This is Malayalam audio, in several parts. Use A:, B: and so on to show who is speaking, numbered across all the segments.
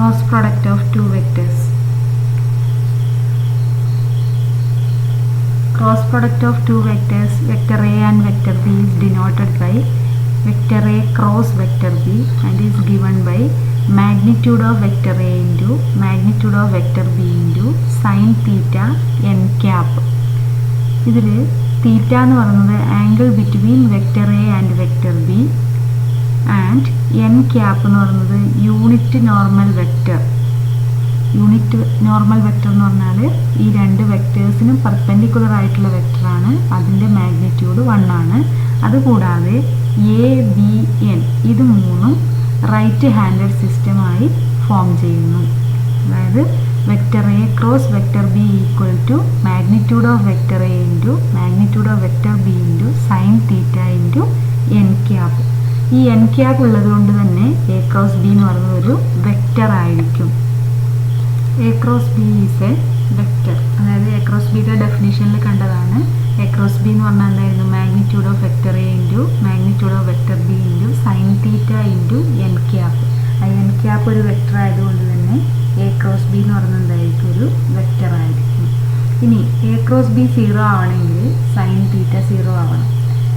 A: Cross product of two vectors. Cross product of two vectors, vector A and vector B, is denoted by vector A cross vector B and is given by magnitude of vector A into magnitude of vector B into sin theta n cap. ഇതിൽ തീറ്റ എന്ന് പറയുന്നത് angle between vector A and vector b and N cap എന്ന് പറയുന്നത് unit normal vector. Unit normal vector എന്ന് പറഞ്ഞാൽ ഈ രണ്ട് വെക്റ്റേഴ്സിനും പെർപെൻഡിക്കുലർ ആയിട്ടുള്ള വെക്റ്ററാണ്, അതിൻ്റെ മാഗ്നിറ്റ്യൂഡ് 1 ആണ്. അതുകൂടാതെ എ ബി എൻ ഇത് മൂന്നും റൈറ്റ് ഹാൻഡഡ് സിസ്റ്റമായി ഫോം ചെയ്യുന്നു. അതായത് vector A cross vector b equal to magnitude of vector a into magnitude of vector b into sine theta into n cap. ഈ എൻ ക്യാപ്പ് ഉള്ളത് കൊണ്ട് തന്നെ എ ക്രോസ് ബി എന്ന് പറയുന്നത് ഒരു വെക്റ്റർ ആയിരിക്കും. A cross B is A vector. അതായത് എ ക്രോസ് ബിയുടെ ഡെഫിനേഷനിൽ കണ്ടതാണ്. എ ക്രോസ് ബി എന്ന് പറഞ്ഞാൽ എന്തായിരുന്നു? Magnitude of vector a into magnitude of vector b into sine theta into n cap. ആ എൻ ക്യാപ്പ് ഒരു വെക്റ്റർ ആയതുകൊണ്ട് തന്നെ എ ക്രോസ് ബി എന്ന് പറയുന്നത് എന്തായിരിക്കും? ഒരു വെക്റ്റർ ആയിരിക്കും. ഇനി എ ക്രോസ് ബി 0 ആവണമെങ്കിൽ സൈൻ തീറ്റ 0 ആവണം.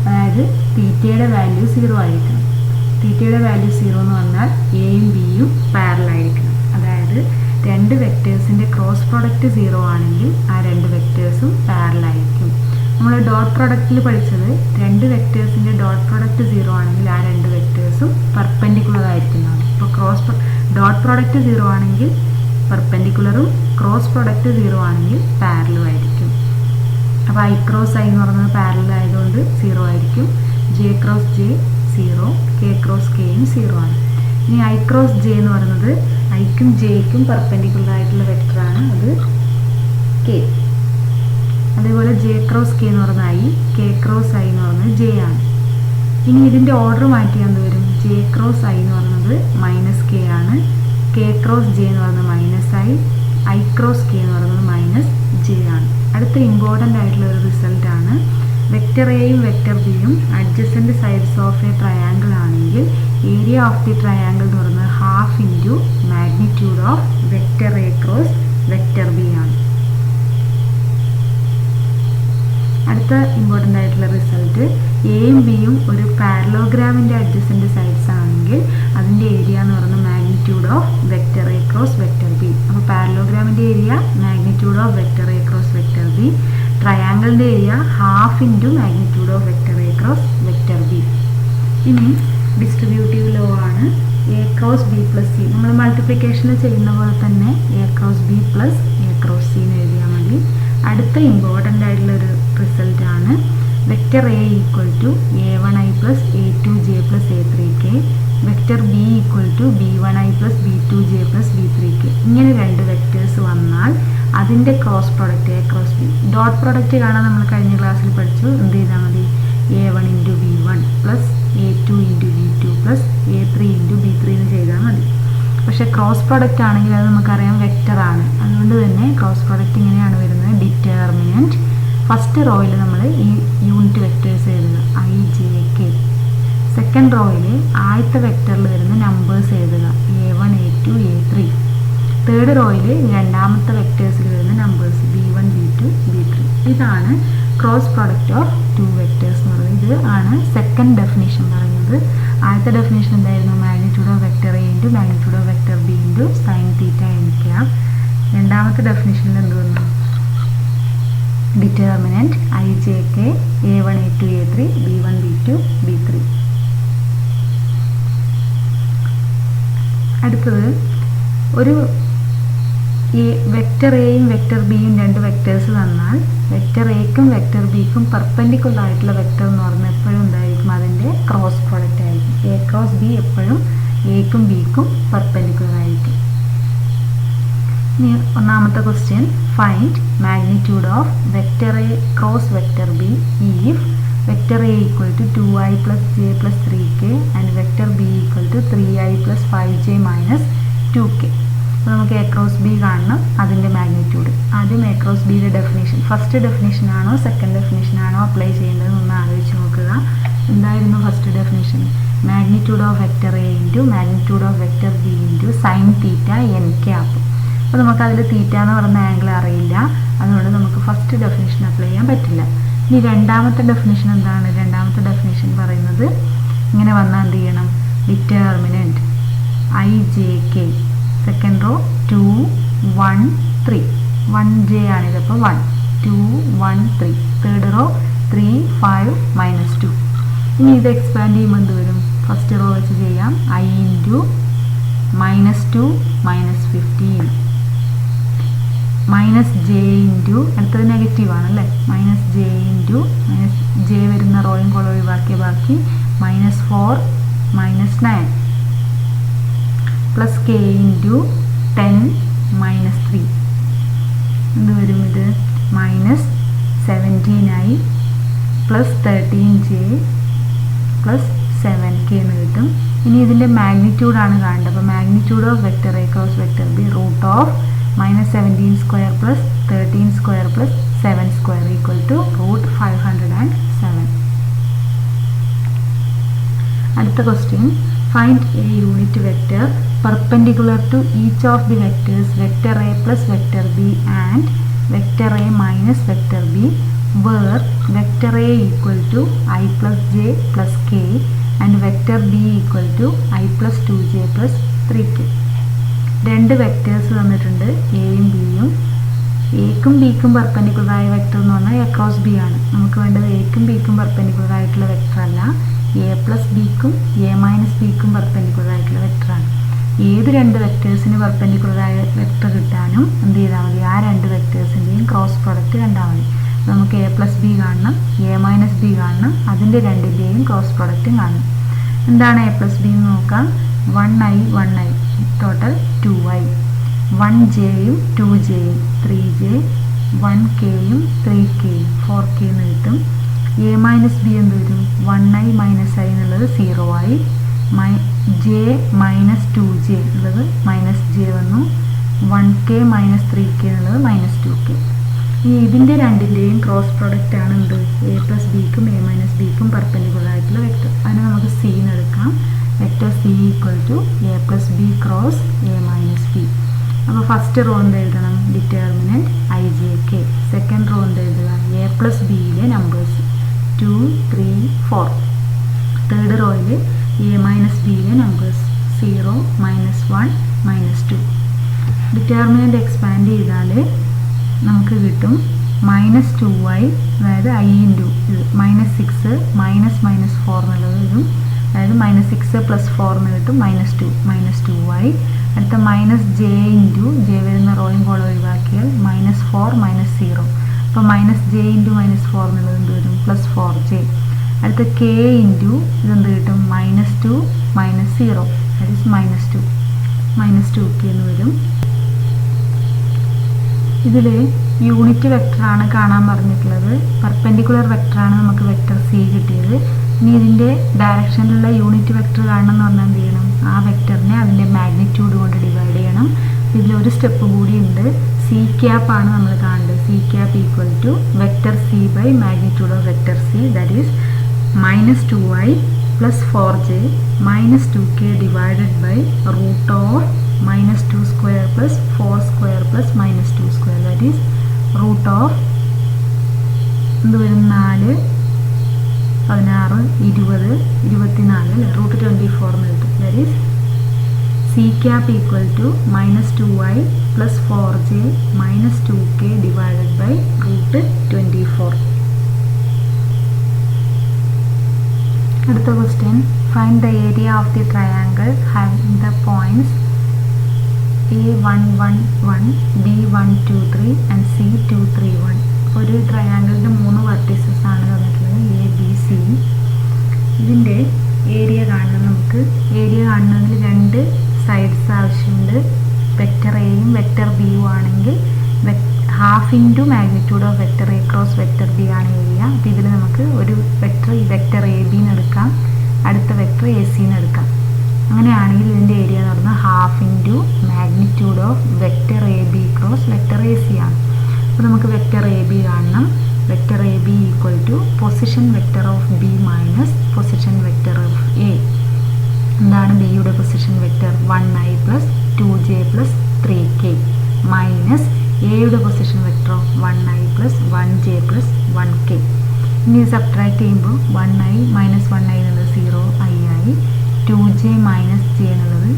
A: അതായത് തീറ്റയുടെ വാല്യൂ 0 ആയിരിക്കണം. തീറ്റയുടെ വാല്യൂ 0 എന്ന് പറഞ്ഞാൽ എയും ബിയും പാരലൽ ആയിരിക്കണം. അതായത് രണ്ട് വെക്റ്റേഴ്സിൻ്റെ ക്രോസ് പ്രൊഡക്റ്റ് 0 ആണെങ്കിൽ ആ രണ്ട് വെക്റ്റേഴ്സും പാരലൽ ആയിരിക്കും. നമ്മൾ ഡോട്ട് പ്രൊഡക്റ്റിൽ പഠിച്ചത് രണ്ട് വെക്റ്റേഴ്സിൻ്റെ ഡോട്ട് പ്രൊഡക്റ്റ് 0 ആണെങ്കിൽ ആ രണ്ട് വെക്റ്റേഴ്സും പെർപെൻഡിക്കുലർ ആയിരിക്കുന്നതാണ്. ഇപ്പോൾ ഡോട്ട് പ്രൊഡക്റ്റ് 0 ആണെങ്കിൽ പെർപെൻഡിക്കുലറും ക്രോസ് പ്രൊഡക്റ്റ് 0 ആണെങ്കിൽ പാരലലും ആയിരിക്കും. അപ്പോൾ ഐ ക്രോസ് ഐ എന്ന് പറയുന്നത് പാരലൽ ആയതുകൊണ്ട് 0 ആയിരിക്കും. J cross J 0, K cross കെയും 0 ആണ്. ഇനി ഐ ക്രോസ് ജെ എന്ന് പറയുന്നത് ഐക്കും ജെയ്ക്കും പെർപെൻഡിക്കുലർ ആയിട്ടുള്ള വെക്റ്ററാണ്, അത് കെ. അതേപോലെ ജെ ക്രോസ് കെ എന്ന് പറയുന്നത് ഐ, കെ ക്രോസ് ഐ എന്ന് പറയുന്നത് ജെ ആണ്. ഇനി ഇതിൻ്റെ ഓർഡർ മാറ്റിയാൽ എന്ത് വരും? ജെ ക്രോസ് ഐ എന്ന് പറയുന്നത് മൈനസ് കെ ആണ്, കെ ക്രോസ് ജെ എന്ന് പറയുന്നത് മൈനസ് ഐ ക്രോസ് കെ എന്ന് പറയുന്നത് മൈനസ് ജെ ആണ്. അടുത്ത ഇമ്പോർട്ടൻ്റ് ആയിട്ടുള്ള ഒരു റിസൾട്ടാണ് വെക്റ്റർ എയും വെക്റ്റർ ബിയും adjacent sides of A triangle ആണെങ്കിൽ ഏരിയ ഓഫ് ദി ട്രയാങ്കിൾ എന്ന് പറയുന്നത് half into magnitude of vector A cross vector B ആണ്. അടുത്ത ഇമ്പോർട്ടൻ്റ് ആയിട്ടുള്ള റിസൾട്ട് എയും ബിയും ഒരു പാരലോഗ്രാമിൻ്റെ അഡ്ജസൻറ്റ് സൈഡ്സ് ആണെങ്കിൽ അതിൻ്റെ ഏരിയ എന്ന് പറയുന്നത് magnitude of vector A cross vector B. അപ്പോൾ പാരലോഗ്രാമിൻ്റെ area magnitude of vector A cross vector B, ട്രയാങ്കിളിൻ്റെ area half into magnitude of vector A cross vector B. ഇനി ഡിസ്ട്രിബ്യൂട്ടീവ് ലോ ആണ് A cross B plus C. നമ്മൾ മൾട്ടിപ്ലിക്കേഷനിൽ ചെയ്യുന്ന പോലെ തന്നെ A cross B plus A cross C എന്ന് എഴുതിയാൽ മതി. അടുത്ത ഇമ്പോർട്ടൻ്റ് ആയിട്ടുള്ളൊരു റിസൾട്ടാണ് vector A equal to a1i plus a2j plus a3k, vector b equal to b1i plus b2j plus b3k. ഇങ്ങനെ രണ്ട് വെക്റ്റേഴ്സ് വന്നാൽ അതിൻ്റെ cross product a cross b. Dot product കാണാൻ നമ്മൾ കഴിഞ്ഞ ക്ലാസ്സിൽ പഠിച്ചു. എന്ത് ചെയ്താൽ മതി? a1 into b1 plus a2 into b2 plus a3 into b3 എന്ന് ചെയ്താൽ മതി. പക്ഷേ ക്രോസ് പ്രൊഡക്റ്റ് ആണെങ്കിൽ അത് നമുക്കറിയാം വെക്റ്ററാണ്. അതുകൊണ്ട് തന്നെ ക്രോസ് പ്രൊഡക്റ്റ് ഇങ്ങനെയാണ് വരുന്നത്. ഡിറ്റർമിനൻറ്റ് ഫസ്റ്റ് റോയിൽ നമ്മൾ ഈ യൂണിറ്റ് വെക്റ്റേഴ്സ് എഴുതുക ഐ ജെ കെ. സെക്കൻഡ് റോയിൽ ആദ്യത്തെ വെക്റ്ററിൽ വരുന്ന നമ്പേഴ്സ് എഴുതുക a1 a2 a3. തേർഡ് റോയിൽ രണ്ടാമത്തെ വെക്റ്റേഴ്സിൽ വരുന്ന നമ്പേഴ്സ് b1 b2 b3. ഇതാണ് cross product of two vectors എന്ന് പറയുന്നത്. ഇത് ആണ് സെക്കൻഡ് ഡെഫിനിഷൻ പറയുന്നത്. ആദ്യത്തെ ഡെഫിനിഷൻ എന്തായിരുന്നു? Magnitude of vector a into magnitude of vector b into sine theta N cap. രണ്ടാമത്തെ ഡെഫിനിഷനിൽ എന്ത് വന്നു? Determinant I J K a1 a2 a3 b1 b2 b3. അടുത്തത് ഒരു വെക്റ്റർ എയും വെക്റ്റർ ബിയും രണ്ട് വെക്റ്റേഴ്സ് തന്നാൽ വെക്റ്റർ എക്കും വെക്റ്റർ ബിക്കും പെർപെൻഡിക്കുലർ ആയിട്ടുള്ള വെക്റ്റർ എന്ന് പറഞ്ഞാൽ എപ്പോഴും എന്തായിരിക്കും? അതിൻ്റെ ക്രോസ് പ്രോഡക്റ്റ് ആയിരിക്കും. എ ക്രോസ് ബി എപ്പോഴും എക്കും ബിക്കും പെർപെൻഡിക്കുലർ ആയിരിക്കും. ഇനി ഒന്നാമത്തെ question, find magnitude of vector A cross vector b if vector A equal to 2i plus j plus 3k and vector b equal to 3i plus 5j minus 2k. അപ്പോൾ നമുക്ക് എ ക്രോസ് ബി കാണണം, അതിൻ്റെ മാഗ്നിറ്റ്യൂഡ്. ആദ്യം എ ക്രോസ് ബിയുടെ ഡെഫിനേഷൻ, ഫസ്റ്റ് ഡെഫിനേഷൻ ആണോ സെക്കൻഡ് ഡെഫിനേഷൻ ആണോ അപ്ലൈ ചെയ്യേണ്ടതെന്ന് ഒന്ന് ആലോചിച്ച് നോക്കുക. എന്തായിരുന്നു first definition? Magnitude of vector A into magnitude of vector B into sine theta N cap. അപ്പോൾ നമുക്ക് അതിൽ തീറ്റ എന്ന് പറയുന്ന ആംഗിൾ അറിയില്ല, അതുകൊണ്ട് നമുക്ക് ഫസ്റ്റ് ഡെഫിനിഷൻ അപ്ലൈ ചെയ്യാൻ പറ്റില്ല. ഇനി രണ്ടാമത്തെ ഡെഫിനിഷൻ എന്താണ്? രണ്ടാമത്തെ ഡെഫിനിഷൻ പറയുന്നത് ഇങ്ങനെ വന്നാൽ എന്ത് ചെയ്യണം? Determinant I J K, second raw 2 1 3, 1j ആണിത്, അപ്പോൾ 1 2 1 3, തേർഡ് റോ 3 5 -2. ഇനി ഇത് എക്സ്പാൻഡ് ചെയ്യുമ്പോൾ എന്ത് വരും? ഫസ്റ്റ് റോ വെച്ച് ചെയ്യാം. I ഇൻറ്റു -2 -15 -j ഇൻറ്റു, അടുത്തത് നെഗറ്റീവ് ആണല്ലേ, -j ഇൻറ്റു j വരുന്ന റോയും കോളം ഒഴിവാക്കിയ ബാക്കി -4 -9 പ്ലസ് k ഇൻറ്റു 10 -3 എന്ത് വരും? ഇത് -17i plus 13j plus 7k എന്ന് കിട്ടും. ഇനി ഇതിൻ്റെ മാഗ്നിറ്റ്യൂഡാണ് കാണേണ്ടത്. അപ്പോൾ magnitude of vector a cross vector b root of -17 square plus 13 square plus 7 square equal to root 507. അടുത്ത question, find a unit vector perpendicular to each of the vectors vector a plus vector b and vector a minus vector b where vector a equal to I plus j plus k and vector b equal to I plus 2j plus 3k. രണ്ട് വെക്ടേഴ്സ് തന്നിട്ടുണ്ട്, എയും ബിയും. എക്കും ബിക്കും പെർപെൻഡിക്കുലറായ വെക്ടർ എന്ന് പറഞ്ഞാൽ എ ക്രോസ് ബി ആണ്. നമുക്ക് വേണ്ടത് എക്കും ബിക്കും പെർപെൻഡിക്കുലർ ആയിട്ടുള്ള വെക്ടർ അല്ല, എ പ്ലസ് ബിക്കും എ മൈനസ് ബിക്കും പെർപെൻഡിക്കുലർ ആയിട്ടുള്ള വെക്ടറാണ്. ഏത് രണ്ട് വെക്ടേഴ്സിന് പെർപെൻഡിക്കുലറായ വെക്ടർ കിട്ടാനും എന്ത് ചെയ്താൽ മതി? ആ രണ്ട് വെക്ടേഴ്സിൻ്റെയും ക്രോസ് പ്രോഡക്റ്റ് കണ്ടാൽ മതി. നമുക്ക് എ പ്ലസ് ബി കാണണം, എ മൈനസ് ബി കാണണം, അതിൻ്റെ രണ്ടിൻ്റെയും ക്രോസ് പ്രോഡക്റ്റും കാണണം. എന്താണ് എ പ്ലസ് ബി എന്ന് നോക്കാം. 1i 1i total 2i, 1jയും 2jയും 3j, 1kയും 3kയും 4k എന്ന് കിട്ടും. എ മൈനസ് ബി എന്ത് വരും? 1i മൈനസ് ഐ എന്നുള്ളത് 0 ആയി, j മൈനസ് 2j എന്നുള്ളത് -j വന്നു, 1k മൈനസ് 3k എന്നുള്ളത് -2k. ഇനി ഇതിൻ്റെ രണ്ടിൻ്റെയും ക്രോസ് പ്രോഡക്റ്റ് ആണ് എന്ത്? എ പ്ലസ് ബിക്കും എ മൈനസ് ബിക്കും പെർപെൻഡിക്കുലർ ആയിട്ടുള്ള വെക്ടർ. അതിനെ നമുക്ക് സി എന്ന് എടുക്കാം. Vector C equal to A plus B cross A minus B. അപ്പോൾ ഫസ്റ്റ് റോ എന്ത് എഴുതണം? Determinant I J K. Second row എന്ത് എഴുതുക? എ പ്ലസ് ബിയിലെ നമ്പേഴ്സ് 2 3 4. തേർഡ് റോയിൽ എ മൈനസ് ബിയിലെ നമ്പേഴ്സ് 0 -1 -2. ഡിറ്റർമിനൻറ്റ് എക്സ്പാൻഡ് ചെയ്താൽ നമുക്ക് കിട്ടും -2i, അതായത് i ഇൻറ്റു -6 -4 എന്നുള്ളത് വരും, അതായത് -6 + 4 എന്ന് കിട്ടും, -2i. അടുത്ത -j ഇൻറ്റു j വരുന്ന റോയും കോളം ഒഴിവാക്കിയാൽ -4 -0. അപ്പോൾ -j ഇൻറ്റു -4 എന്നുള്ളത് എന്ത് വരും? +4j. അടുത്ത k ഇൻറ്റു ഇതെന്ത് കിട്ടും? -2 -0, ദാറ്റ് ഈസ് -2k എന്ന് വരും. ഇതിൽ യൂണിറ്റ് വെക്ടറാണ് കാണാൻ പറഞ്ഞിട്ടുള്ളത്, പെർപെൻഡിക്കുലർ വെക്ടറാണ് നമുക്ക് വെക്ടർ സി കിട്ടിയത്. ഇനി ഇതിൻ്റെ ഡയറക്ഷനിലുള്ള യൂണിറ്റ് വെക്ടർ കാണണം എന്ന് പറഞ്ഞാൽ എന്ത് ചെയ്യണം? ആ വെക്ടറിനെ അതിൻ്റെ മാഗ്നിറ്റ്യൂഡ് കൊണ്ട് ഡിവൈഡ് ചെയ്യണം. ഇതിലൊരു സ്റ്റെപ്പ് കൂടി ഉണ്ട്, സി ക്യാപ്പ് ആണ് നമ്മൾ കാണേണ്ടത്. C cap equal to vector c by magnitude of vector c, that is -2i + 4j -2k divided by root of -2 square + 4 square + -2 square, that is root of എന്ത് വരും? 4 16 20 24 അല്ലേ, റൂട്ട് 24 എന്ന് കിട്ടും. That is c cap equal to -2i + 4j -2k divided by root 24. അടുത്ത question, find the area of the triangle having the points A111 B123 and C231. ഒരു ട്രയാങ്കിളിൻ്റെ 3 വെർട്ടീസസ് ആണ് തന്നിട്ടുള്ളത്, എ ബി സി. ഇതിൻ്റെ ഏരിയ കാണണം. നമുക്ക് ഏരിയ കാണുന്നതിൽ 2 സൈഡ്സ് ആവശ്യമുണ്ട്. വെക്ടർ എയും വെക്ടർ ബിയും ആണെങ്കിൽ half into magnitude of vector a cross vector B ആണ് ഏരിയ. അപ്പോൾ ഇതിൽ നമുക്ക് ഒരു വെക്ടർ ഈ വെക്ടർ എ ബിന്ന് എടുക്കാം, അടുത്ത വെക്ടർ എ സിന്ന് എടുക്കാം. അങ്ങനെയാണെങ്കിൽ ഇതിൻ്റെ ഏരിയ എന്ന് പറഞ്ഞാൽ half into magnitude of vector A B cross vector A C ആണ്. അപ്പോൾ നമുക്ക് വെക്ടർ എ ബി കാണണം. Vector A B equal to position vector of B minus position vector of A. എന്താണ് ബിയുടെ position vector? 1i plus 2j plus 3k minus എയുടെ പൊസിഷൻ വെക്റ്ററോ 1i plus 1j plus 1k. ഇനി സബ്ട്രാക്ട് ചെയ്യുമ്പോൾ 1i മൈനസ് 1i എന്നുള്ളത് 0i ആയി, 2j മൈനസ് j എന്നുള്ളത്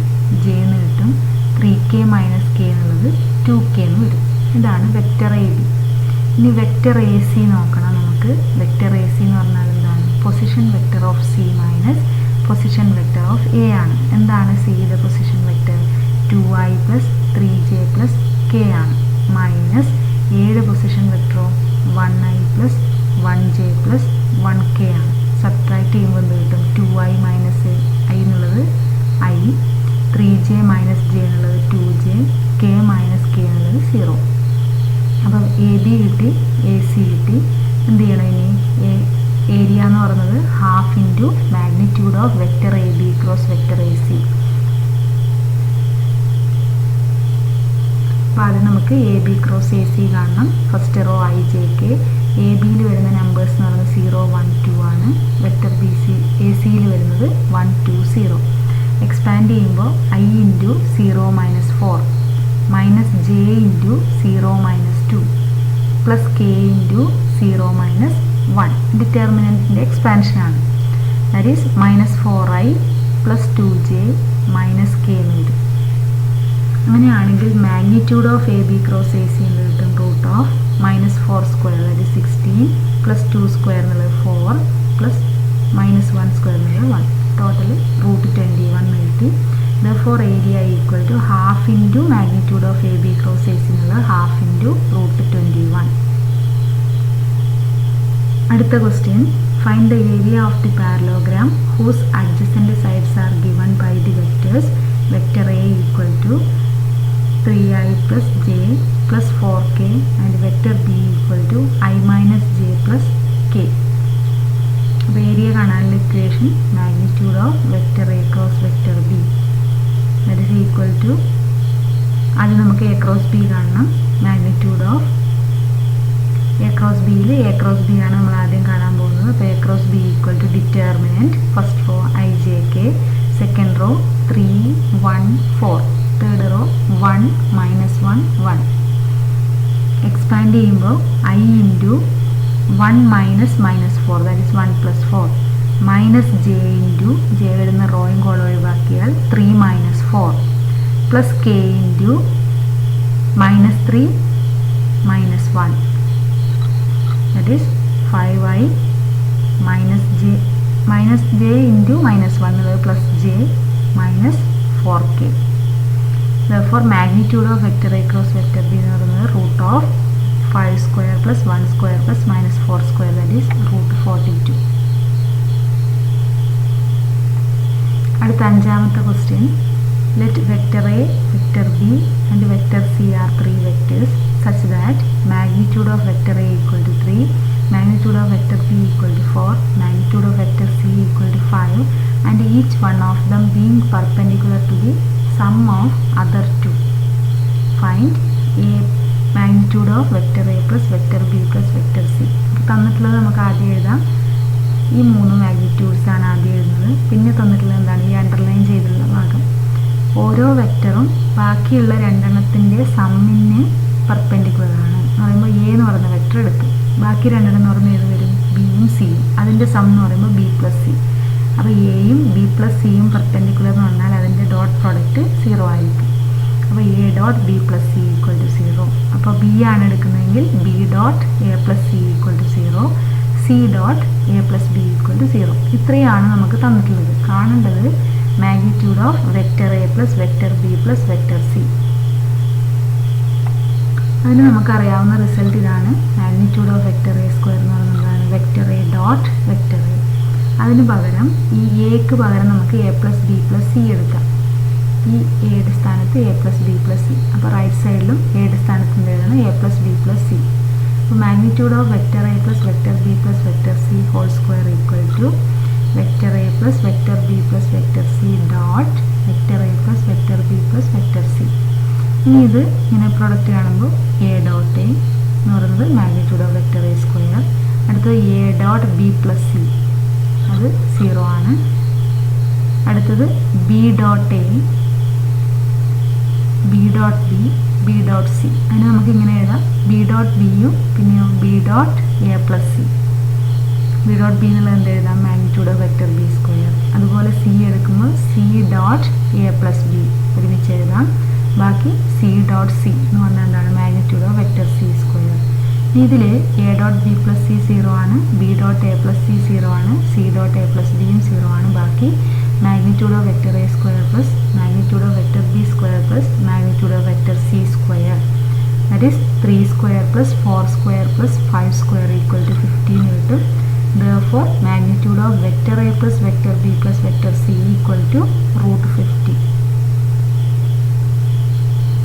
A: j എന്ന് കിട്ടും, 3k മൈനസ് k എന്നുള്ളത് 2k എന്ന് വരും. ഇതാണ് വെക്റ്റർ എ ബി. ഇനി വെക്റ്റർ എ സി നോക്കണം നമുക്ക്. വെക്റ്റർ എ സി എന്ന് പറഞ്ഞാൽ എന്താണ്? Position vector of C minus position vector of A ആണ്. എന്താണ് സിയുടെ position vector? 2i plus 3j plus k ആണ്, മൈനസ് എയുടെ പൊസിഷൻ വെക്റ്ററോ 1i plus 1j plus 1k ആണ്. സബ്ട്രാക്ട് ചെയ്യുമ്പോൾ എന്ത് കിട്ടും? 2i മൈനസ് i എന്നുള്ളത് i, 3j മൈനസ് j എന്നുള്ളത് 2j, k മൈനസ് k എന്നുള്ളത് 0. അപ്പം എ ബി കിട്ടി, എ സി കിട്ടി. എന്ത് ചെയ്യണം ഇനി? ഏരിയ എന്ന് പറയുന്നത് half into magnitude of vector A B cross vector A C. അപ്പോൾ ആദ്യം നമുക്ക് A B cross A C കാണണം. First row i J k. A ബിയിൽ വരുന്ന നമ്പേഴ്സ് എന്ന് പറയുന്നത് 0 1 2 ആണ്. വെക്റ്റർ ബി സി എ സിയിൽ വരുന്നത് 1 2 0. എക്സ്പാൻഡ് ചെയ്യുമ്പോൾ i into 0 minus 4 minus j into 0 minus 2 plus k into 0 minus 1. ഡിറ്റർമിനൻറ്റിൻ്റെ എക്സ്പാൻഷനാണ്. That is minus 4i plus 2j minus k എന്ന് വരും. അങ്ങനെയാണെങ്കിൽ magnitude of A B cross A C എന്ന് കിട്ടും root of minus 4 square that is 16 plus 2 square എന്നുള്ളത് 4 പ്ലസ് മൈനസ് 1 സ്ക്വയർ എന്നുള്ളത് 1. ടോട്ടൽ റൂട്ട് 21 എന്ന് കിട്ടി. Therefore area equal to half into magnitude of AB cross AC എന്നുള്ളത് half into root 21. അടുത്ത question, find the area of the parallelogram whose adjacent sides are given by the vectors vector A equal to 3i plus j plus 4k and vector B equal to i minus j plus k. അപ്പോൾ ഏരിയ കാണാനുള്ള equation magnitude of vector A cross vector B that is equal to, ആദ്യം നമുക്ക് എ ക്രോസ് ബി കാണണം. മാഗ്നിറ്റ്യൂഡ് ഓഫ് എ ക്രോസ് ബിയിൽ എ ക്രോസ് ബി ആണ് നമ്മൾ ആദ്യം കാണാൻ പോകുന്നത്. അപ്പോൾ A cross B equal to determinant first row i J K, second row 3 1 4, third row 1 minus 1 1. Expand ചെയ്യുമ്പോൾ i into 1 minus minus 4 that is 1 plus 4 minus j into j വരുന്ന റോയും കോളം ഒഴിവാക്കിയാൽ 3 minus 4 plus k into minus 3 minus 1 that is 5i minus j into minus 1 എന്നുള്ളത് plus j minus 4k. therefore magnitude of vector A cross vector b എന്ന് പറയുന്നത് root of 5 square plus 1 square plus minus 4 square that is root 42. അടുത്ത അഞ്ചാമത്തെ question, let vector a, vector b and vector C R 3 vectors such that magnitude of vector A equal to 3, magnitude of vector b equal to 4, magnitude of vector c equal to 5 and each one of them being perpendicular to the sum of other two. Find a magnitude of vector a plus vector b plus vector c. തന്നിട്ടുള്ളത് നമുക്ക് ആദ്യം എഴുതാം. ഈ 3 മാഗ്നിറ്റ്യൂഡ്സ് ആണ് ആദ്യം എഴുതുന്നത്. പിന്നെ തന്നിട്ടുള്ളത് എന്താണ്? ഈ അണ്ടർലൈൻ ചെയ്തിട്ടുള്ള ഭാഗം. ഓരോ വെക്റ്ററും ബാക്കിയുള്ള രണ്ടെണ്ണത്തിൻ്റെ സമ്മിന് പെർപെൻഡിക്കുലർ ആണ് എന്ന് പറയുമ്പോൾ എ എന്ന് പറയുന്ന വെക്റ്റർ എടുക്കും. ബാക്കി രണ്ടെണ്ണം എന്ന് പറയുമ്പോൾ ഏത് വരും? ബിയും സിയും. അതിൻ്റെ സം എന്ന് പറയുമ്പോൾ ബി പ്ലസ് സി. അപ്പോൾ എയും ബി പ്ലസ് സിയും പെർപെൻഡിക്കുലർ എന്ന് പറഞ്ഞാൽ അതിൻ്റെ ഡോട്ട് പ്രോഡക്റ്റ് 0 ആയിരിക്കും. അപ്പോൾ a dot B plus c equal to 0. അപ്പോൾ ബി ആണ് എടുക്കുന്നതെങ്കിൽ b dot A plus c equal to 0, c dot A plus b equal to 0. ഇത്രയാണ് നമുക്ക് തന്നിട്ടുള്ളത്. കാണേണ്ടത് magnitude of vector A plus vector B plus vector c. അതിന് നമുക്കറിയാവുന്ന റിസൾട്ട് ഇതാണ്. Magnitude of vector A square എന്ന് പറയുന്നതാണ് vector a dot vector a. അതിന് പകരം ഈ എക്ക് പകരം നമുക്ക് a plus B plus C എടുക്കാം. ഈ എയുടെ സ്ഥാനത്ത് A plus B plus C. അപ്പോൾ റൈറ്റ് സൈഡിലും എയുടെ സ്ഥാനത്ത് എഴുതണം A plus B plus C. അപ്പോൾ magnitude of vector A plus vector B plus vector C whole square equal to vector A plus vector B plus vector C dot vector A plus vector B plus vector C. ഇനി ഇത് ഇങ്ങനെ പ്രൊഡക്റ്റ് കാണുമ്പോൾ എ ഡോട്ട് എ എന്ന് പറയുന്നത് magnitude of vector A square. അടുത്തത് A dot B plus C, അത് 0 ആണ്. അടുത്തത് B dot A, B dot B, B dot C. അതിന് നമുക്ക് ഇങ്ങനെ എഴുതാം, ബി ഡോട്ട് ബിയും പിന്നെയോ B dot A plus C. B dot B എന്നുള്ളത് എന്ത് എഴുതാം, magnitude of vector B square. അതുപോലെ സി എടുക്കുമ്പോൾ C dot A plus B ഒരുമിച്ച് എഴുതാം. ബാക്കി സി ഡോട്ട് സി എന്ന് പറഞ്ഞാൽ എന്താണ്, magnitude of vector C square. ഇതിൽ A dot B plus C 0 ആണ്, B dot A plus C 0 ആണ്, സി ഡോട്ട് എ പ്ലസ് ബിയും 0 ആണ്. ബാക്കി magnitude of vector A square plus magnitude of vector B square plus magnitude of vector C square. That is 3 square plus 4 square plus 5 square equal to 15 കിട്ടും. Therefore, magnitude of vector A plus vector B plus vector C equal to √50.